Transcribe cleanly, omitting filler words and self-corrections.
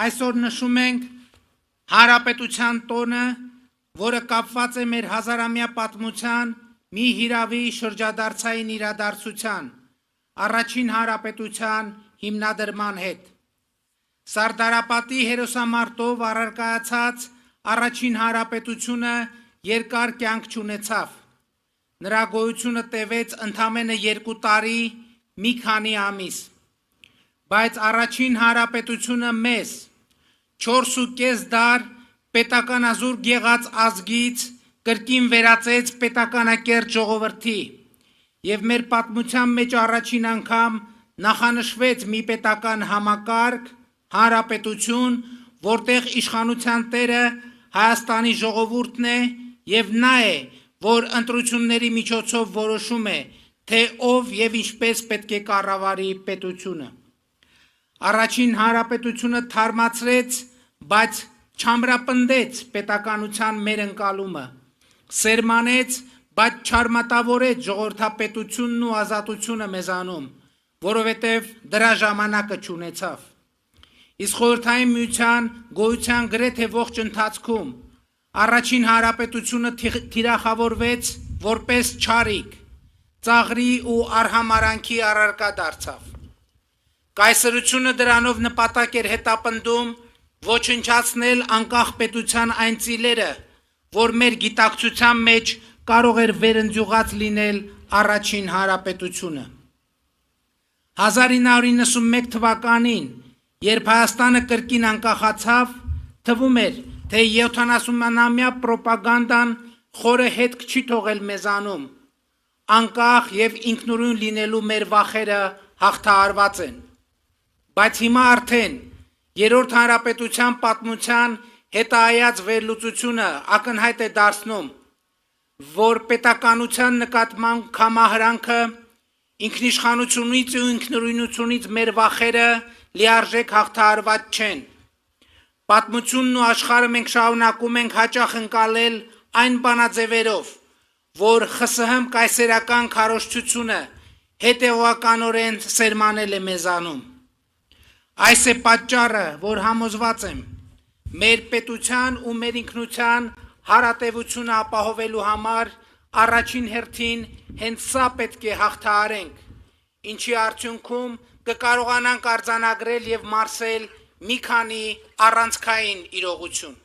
Այսօր նշում ենք Հանրապետության տոնը, որը կապված է մեր հազարամյա պատմության մի հիրավի շրջադարձային իրադարձության, առաջին հանրապետության հիմնադրման հետ։ Սարդարապատի հերոսամարտով առարկայացած առաջին հանրապետությունը երկար կյանք չունեցավ։ Նրա գոյությունը տևեց ընդամենը 2 տարի, մի քանի ամիս։ Բայց առաջին հանրապետությունը մեզ 4.5 դար պետականազուրկ եղած ազգից կրկին վերածեց պետականակերտ ժողովրդի եւ մեր պատմության մեջ առաջին անգամ նախանշվեց մի պետական համակարգ, հանրապետություն, որտեղ իշխանության տերը Հայաստանի ժողովուրդն է եւ նա է, որ ընտրությունների միջոցով որոշում է, թե ով եւ ինչպես պետք է կառավարի պետությունը։ Առաջին հանրապետությունը թարմացրեց, բայց չամրապնդեց պետականության մեր ընկալումը, սերմանեց, բայց չարմատավորեց ժողովրդապետությունն ու ազատությունը մեզանում, որովհետև դրա ժամանակը չունեցավ։ Իսկ խորհրդային միության գոյության գրեթե ողջ ընթացքում առաջին հանրապետությունը թիրախավորվեց որպես չարիք, ծաղրի ու արհամարանքի առարկա դարձավ։ Կայսրությունը դրանով նպատակ էր հետապնդում ոչնչացնել անկախ պետության այն ծիլերը, որ մեր գիտակցության մեջ կարող էր վերընձյուղած լինել առաջին հանրապետությունը։ 1991 թվականին, երբ Հայաստանը կրկին անկախացավ, թվում էր, թե 70-ամյա պրոպագանդան խորը հետք չի թողել մեզանում, անկախ եւ ինքնուրույն լինելու մեր վախերը հաղթահարված են։ Բայց հիմա արդեն երրորդ հանրապետության պատմության հետայած վերլուծությունը ակնհայտ է դարձնում, որ պետականության նկատմամբ կամահրանքը, ինքնիշխանությունից ու ինքնուրույնությունից մեր վախերը լիարժեք հաղթահարված չեն։ Պատմությունն ու աշխարհը մենք շարունակում ենք հաճախ ընկալել այն բանաձևերով, որ ԽՍՀՄ կայսերական քարոզչությունը հետևողականորեն սերմանել է մեզանում։ Այս է պատճառը, որ համոզված եմ, մեր պետության ու մեր ինքնության հարատևությունը ապահովելու համար առաջին հերթին հենց սա պետք է հաղթահարենք, ինչի արդյունքում կկարողանանք արձանագրել եւ մարսել մի քանի առանցքային իրողություն։